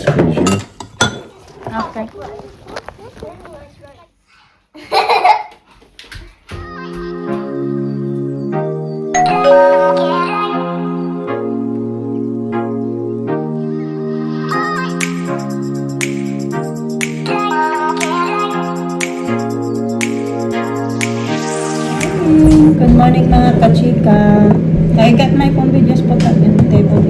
squeeze you. Okay. Good morning mga kachika. I got my phone videos put up in the table.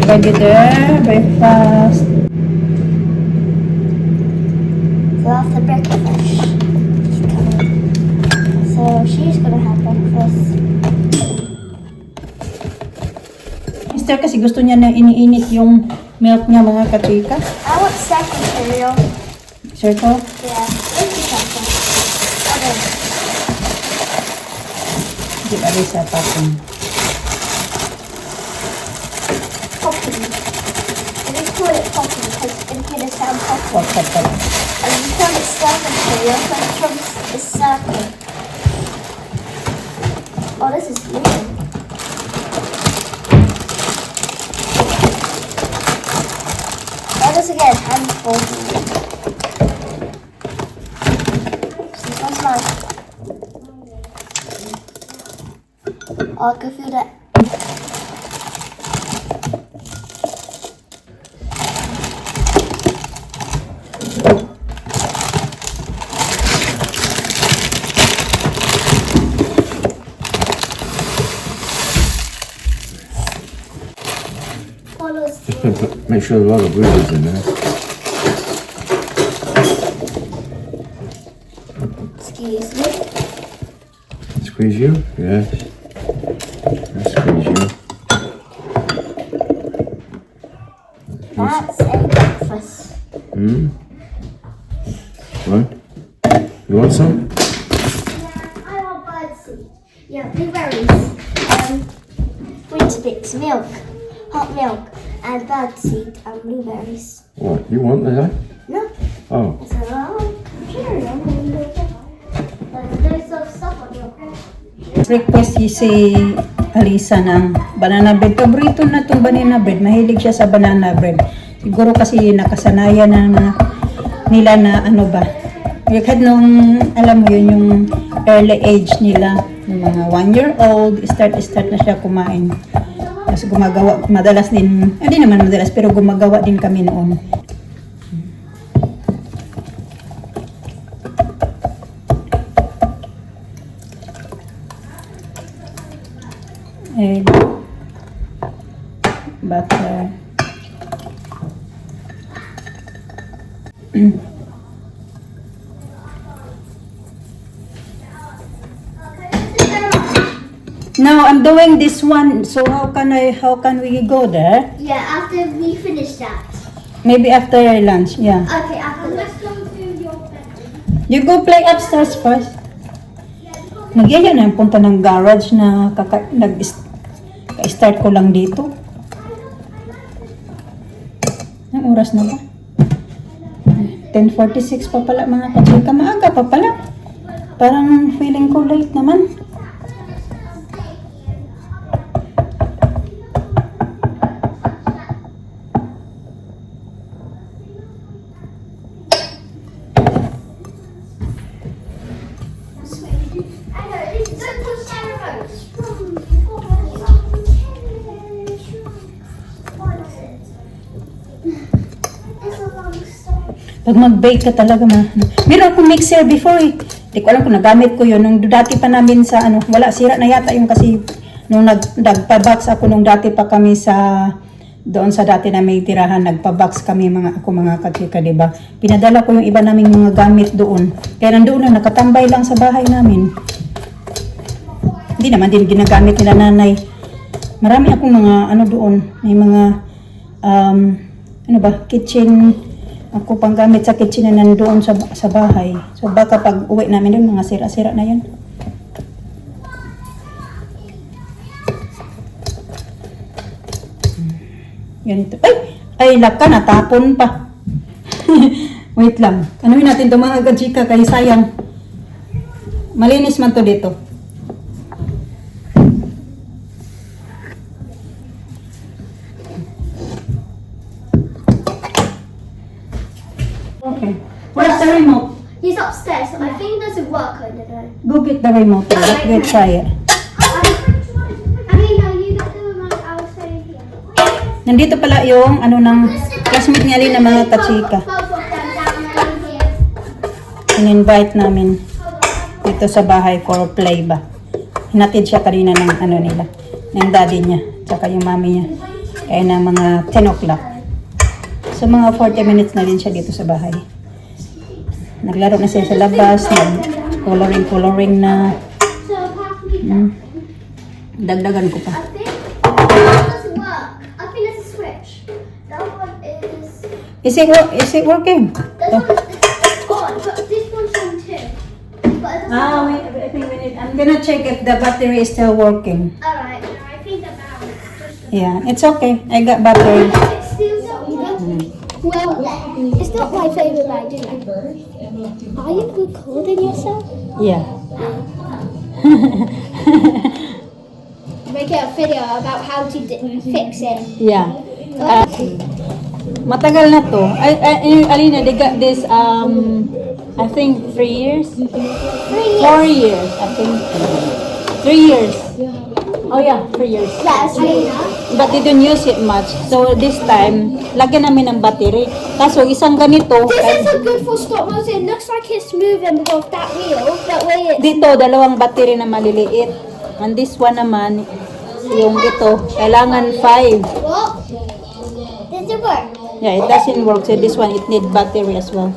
Ready there, breakfast. So after breakfast, she's coming. So she's gonna have breakfast. Mister kasi gusto niya na iniinit yung milk niya mga kachika. I want second cereal. Circle. Yeah, let's do second. Okay. Di ba rin sa patin? Poppy. I just call it Poppy because it's gonna sound Poppy. Pop, pop, pop. And you call it second cereal because Trump's is circle. Oh, this is weird. Try this again, handful. This one's mine. Oh, I can feel that. Follows Make sure there are a lot of goodies in there. Excuse me. Squeeze you? Yes. I squeeze you. That's a breakfast. What? You want some? Yeah, I want birdseed. Yeah, blueberries. Weetabix, milk, hot milk, and birdseed and blueberries. What? You want that? No, Oh. I said, oh, sure, I'm going to do it. There's some stuff on your Request si Alisa ng banana bread. Paborito na itong banana bread. Mahilig siya sa banana bread. Siguro kasi nakasanayan na nila na ano ba. Kahit nung, alam mo yun, yung early age nila, yung mga 1-year-old, start na siya kumain. Tapos gumagawa, madalas din, hindi naman madalas, pero gumagawa din kami noon. Egg, butter, now I'm doing this one, so how can we go there? Yeah, after we finish that. Maybe after lunch, yeah. Okay, after let's go to your bedroom. You go play upstairs first. Nagyaya na yung punta ng garage na nag-start ko lang dito. Ang oras na ba? 10:46 pa pala mga kachika. Maaga pa pala. Parang feeling ko late naman. I know, don't push down the road. What is it? It's a long story. Pag mag-bake ka talaga meron akong mixer before eh. Hindi ko alam kung nagamit ko yun. Nung dati pa namin sa wala, sira na yata yung kasi nung nagpa-box ako nung dati pa kami doon sa dati na may tirahan, nagpa-box kami mga kachika, diba? Pinadala ko yung iba naming mga gamit doon. Kaya nandoon na, nakatambay lang sa bahay namin. Hindi naman din ginagamit nila nanay. Marami akong mga doon. May mga, kitchen. Ako pang gamit sa kitchen na nandoon sa bahay. So baka pag uwi namin doon, mga sira-sira na yan. Ganito. Ay, laka, natapon pa. Wait lang. Anuhin natin ito mga kachika kay sayang. Malinis man to dito. okay. Where's the remote? He's upstairs. I think there's a work under there. Go get the remote. Let's get try it. I mean, no, you got the remote. I was saying here. Nandito pala yung ano ng classmate ni Alin na mga kachika. Both of them down there here. In-invite namin dito sa bahay for play ba. Hinatid siya kanina ng ano nila, ng daddy niya, tsaka yung mami niya. Kaya na mga 10 o'clock. So mga 40 minutes na din siya dito sa bahay. Naglaro na siya sa labas, nag-coloring na. So, pass me that. Dagdagan ko pa. I think that doesn't work. I think there's a switch. That one is. Is it working? This one is on, but this one's on too. But it doesn't work. Wait, I think we need, I'm gonna check if the battery is still working. Alright, I think about it. Yeah, it's okay. I got battery. It's still not well, it's not my favourite bag, is it? Are you recording yourself? Yeah. Make a video about how to fix it. Yeah. Matagal na to. Alina, they got this, I think 3 years? 3 4 years, I think. 3 years. Oh yeah, 3 years. Yes, But they don't use it much. So this time, lagyan namin ng battery. Kaso isang ganito, This isn't good for stop motion. It looks like it's moving with that wheel. That way it's... dito, dalawang battery na maliliit. And this one naman, yung ito, kailangan 5. What? Does it work? Yeah, it doesn't work. So this one, it need battery as well.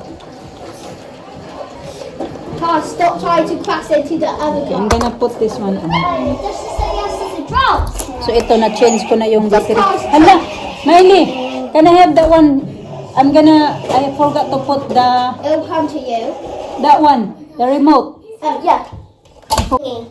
Can't stop trying to crash into the other Okay, I'm gonna put this one on. Just to say yes to the drums. So ito, na-change ko na yung battery. Hala, Miley, can I have that one? I forgot to put It'll come to you. that one, the remote. Yeah. Okay.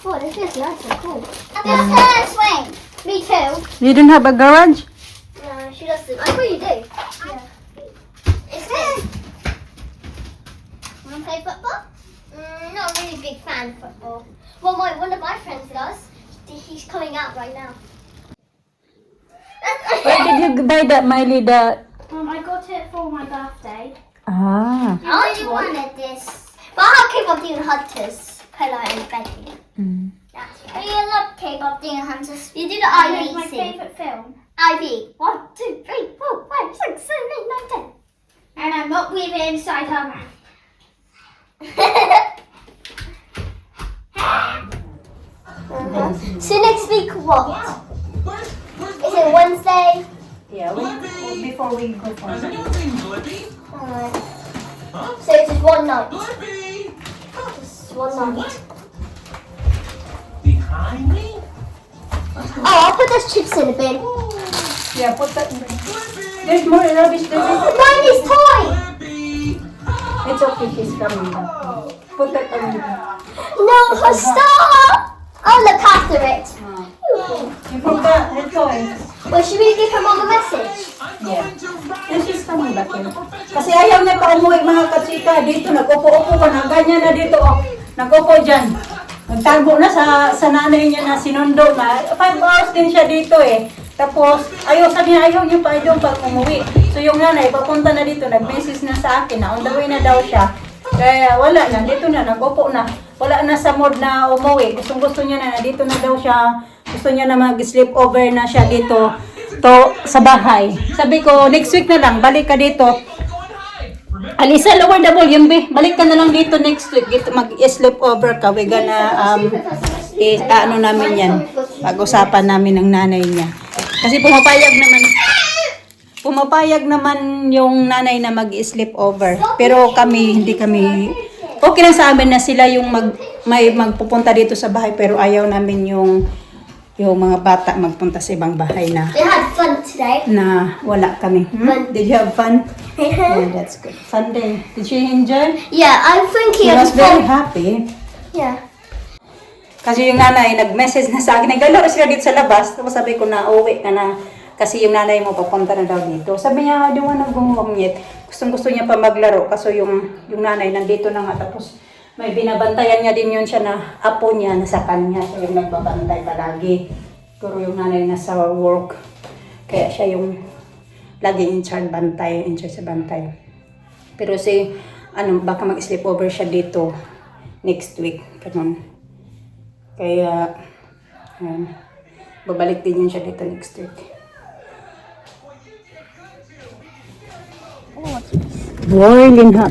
Oh, this is nice and cool. And this hair swing. Me too. You don't have a garage? No, she doesn't. I thought you do. Yeah. It's good. Want to play football? Not a really big fan of football. Well, one of my friends does. He's coming out right now. Where did you buy that, Miley? I got it for my birthday. Ah. I only wanted this. But I keep on doing hunters. Pillow and bedding. That's right. I love K-pop doing hunters. You do the IB. It's my favourite film. IB. 1, 2, 3, 4, 5, 6, 7, 8, 9, 10. And I'm not with it inside her mouth. So next week what? Is it Wednesday? Yeah, before we go for Is anyone named Blippi? So it's just one night. Blippi! Just one night. Behind me? Oh, I'll put those chips in the bin. Yeah, put that. Blippi! There's more rubbish than this. Mine is toy. Blippi! It's okay, she's coming now. Put that on. No, stop! Oh, look after it. You forgot her toy. Well, should we give her mom a message? I'm Yeah. going to ride And she's coming back here. Kasi ayaw niya pa umuwi mga kachika. Dito, nag-upo-upo ka na. Ganyan na dito. Oh. Nag-upo dyan. Nagtago na sa nanay niya na sinundo na. 5 hours din siya dito eh. Tapos, sabi niya, ayaw niya pa doon pag umuwi. So yung nanay, papunta na dito. Nag-message na sa akin na on the way na daw siya. Kaya wala na, dito na, nag-upo na. Wala na sa mood na umuwi. Gusto niya na, dito na daw siya. Gusto niya na mag-sleep over na siya dito sa bahay. Sabi ko, next week na lang, balik ka dito. Alisa, lower the volume, be. Balik ka na lang dito next week. Dito mag-sleep over ka. We're gonna, ano namin yan. Pag-usapan namin ng nanay niya. Kasi pumapayag naman yung nanay na mag-sleep over. Pero hindi kami, okay lang sa amin na sila yung may magpupunta dito sa bahay. Pero ayaw namin yung mga bata magpunta sa ibang bahay na They had fun today. wala kami. Did you have fun? Yeah, that's good. Fun day. Did she enjoy? Yeah, I'm thinking She of was very happy. Yeah. Kasi yung nanay, nag-message na sa akin, naglalaro sila dito sa labas. Tapos sabi ko na, uwi ka na. Kasi yung nanay mo papunta na daw dito. Sabi niya, di mo na gumamit. Gusto niya pa maglaro. Kaso yung nanay nandito na nga. Tapos may binabantayan niya din yun siya na apo niya na sa kanya. Siya yung nagbabantay palagi. Pero yung nanay nasa work. Kaya siya yung lagi in charge sa bantay. Pero baka mag-sleepover siya dito next week. Ganun. Kaya, babalik din yun siya dito next week. Boiling hot.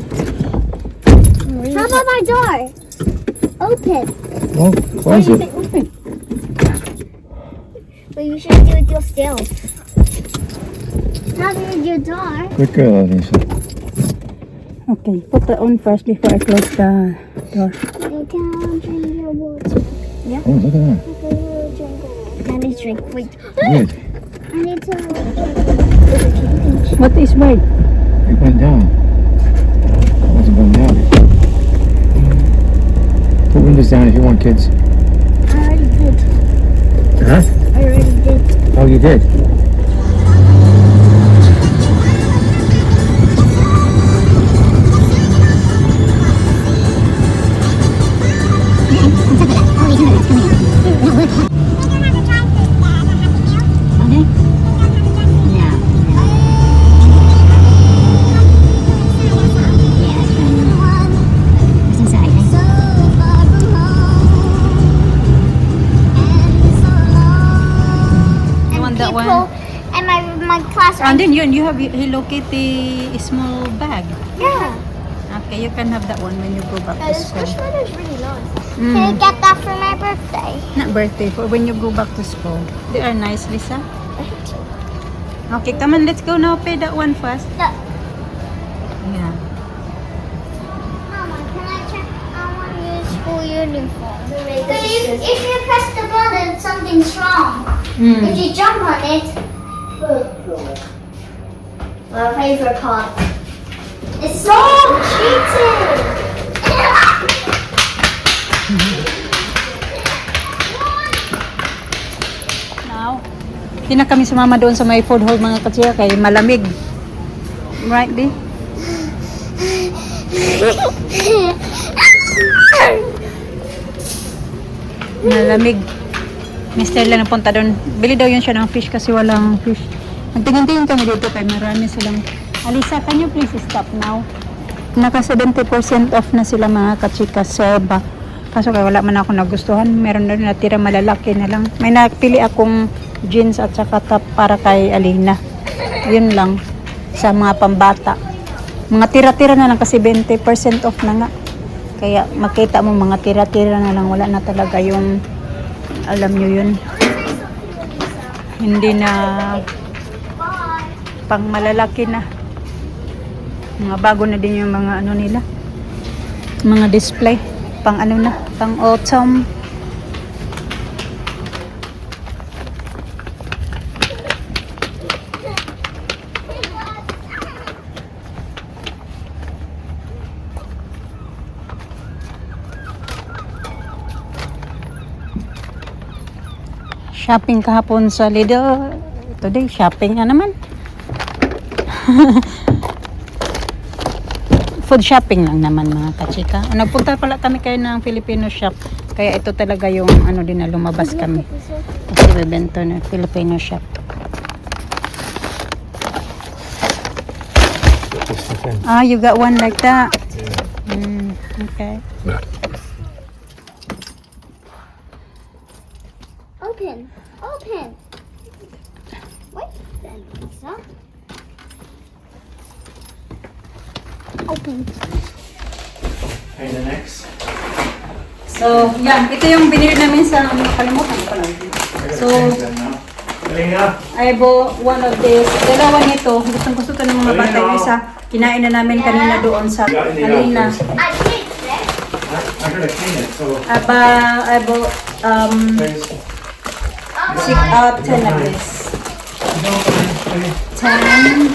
How about my door? Open. Well, close it. Open. But you should do it yourself. How do you do your door? Good girl, Lisa. Okay, put that on first before I close the door. You can drink your water. Oh, look at that. I need to drink. Wait. Good. I need to drink. What is bird? It went down. It wasn't going down. Put windows down if you want, kids. I already did. Huh? I already did. Oh, you did? People and my class. And then you have Hello Kitty small bag. Yeah. Okay, you can have that one when you go back to This school. sweater is really nice. Mm. Can I get that for my birthday? Not birthday, for when you go back to school. They are nice, Lisa. Okay, come on, let's go now. Pay that one first. Look. Yeah. Mama, can I check? I want to use school uniform. But if you press the button, something's wrong. If you jump on it, my favorite part. It's so cheating. Now, hindi na kami sumama doon sa may food hall mga katsira kay malamig. Right, di? Malamig. Mister lang napunta doon. Bili daw yun siya ng fish kasi walang fish. Nagtingin-tingin kami dito kay marami silang. Alisa, can you please stop now? Naka 70% off na sila mga kachika Seba. Kaso kaya wala man ako nagustuhan. Meron na natira malalaki na lang. May napili akong jeans at saka top para kay Alina. Yun lang. Sa mga pambata. Mga tira-tira na lang kasi 20% off na nga. Kaya makita mo mga tira-tira na lang. Wala na talaga yung alam nyo yun. Hindi na pang malalaki na. Mga bago na din yung mga ano nila. Mga display. Pang ano na. Pang autumn. Shopping kahapon sa Lidl. Today, shopping na naman. Food shopping lang naman mga kachika. Nagpunta pala kami kayo ng Filipino shop. Kaya ito talaga yung ano din na lumabas kami. Kasi bebento na Filipino shop. Ah, you got one like that? Okay. Open. Open. Wait then, Lisa. Open. Okay, the next. So, yan. Ito yung binili namin sa nakalimutan ko lang. So, I bought one of these. Dalawa nito. Gustong-gusto to ng mga bata. Yung isa, kinain na namin kanina doon sa Alina. I think this. I'm gonna clean it, so I bought 10 of this. 10.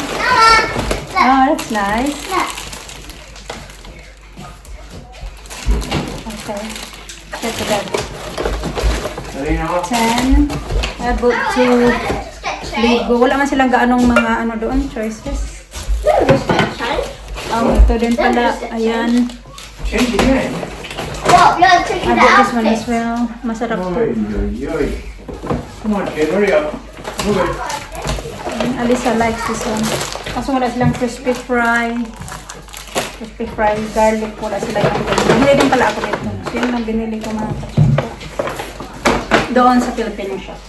Oh, that's nice. Okay. Check it out. 10. I bought 2. Ligo. Wala man silang gaanong mga ano doon, choices. This sunshine. Ito din pala. Ayan. Change again. What? You're taking I the bought this one as outfit. well. Masarap to. Oy, oy, oy. Come on, kid, hurry up. Move it. Alisa likes this one. Kaso wala silang crispy fry. Crispy fry, garlic. Wala sila yung bumili din pala ako dito. So yun lang binili ko mga kachika. Doon sa Filipino shop.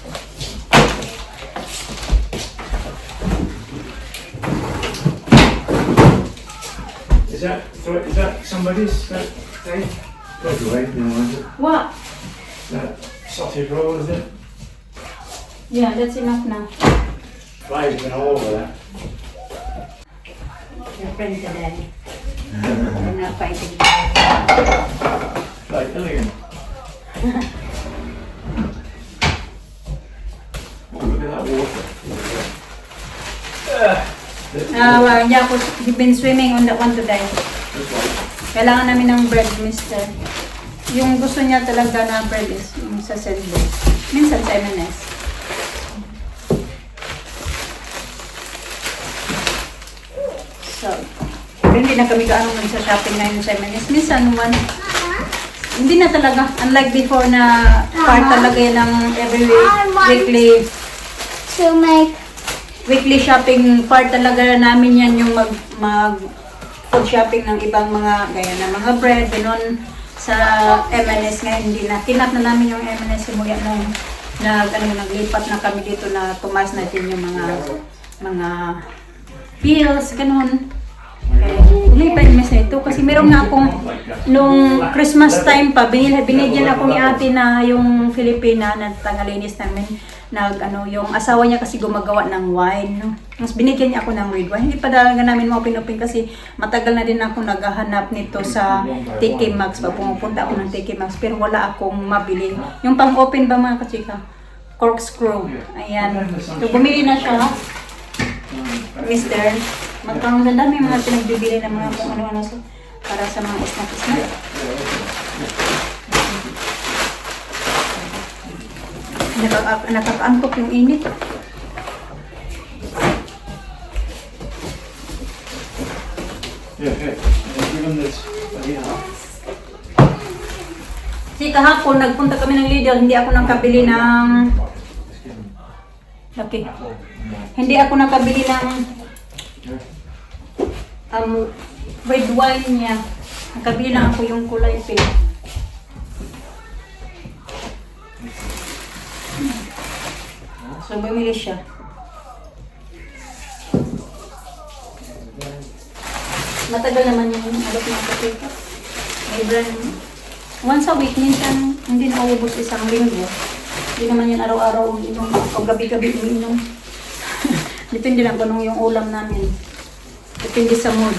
Is that somebody's? Thing? That's right, you know, is it? What? That sausage roll, is it? Yeah, that's enough now. Flies been all over that. Your friends are dead. They're not fighting. Like, elegant. Oh, look at that water. Well, yeah, he's been swimming on that one today. That's right. Kailangan namin ng bread, mister. Yung gusto niya talaga na bread is yung sa sandwich. Minsan sa M&S. So, hindi na kami gaano sa shopping ngayon sa M&S. Minsan naman, hindi na talaga. Unlike before na part talaga yan ng every week, To make weekly shopping part talaga namin yan yung mag food shopping ng ibang mga gaya na mga bread, ganun sa M&S ngayon hindi na. Kinat na namin yung M&S simula nung naglipat na kami dito na tumas natin yung mga pills, ganun. Lipat mes na ito kasi meron nga akong nung Christmas time pa binigyan ako ni ate na yung Filipina na tangalinis namin yung asawa niya kasi gumagawa ng wine, no? Mas binigyan niya ako ng red wine. Hindi pa talaga namin ma-open kasi matagal na din ako naghahanap nito sa TK Maxx. Pag pumupunta ako ng TK Maxx pero wala akong mabili. Yung pang-open ba mga kachika? Corkscrew. Ayan. So bumili na siya. Mister, magkano sa dami mga pinagbibili ng mga kung ano-ano para sa mga snack-snack. Nakakaangkop yung init. Yeah, yeah. Give them this. Kasi kahapon, nagpunta kami ng Lidl, hindi ako nakabili ng... Okay. Hindi ako nakabili ng red wine niya. Nakabili lang ako yung kulay pink. So, bumili siya. Matagal naman yung alok ng potato. May brand. Once a week, minsan hindi na ubos isang linggo. Hindi naman yan araw-araw uminom. O gabi-gabi uminom. Depende lang kung anong yung ulam namin. Depende sa mood.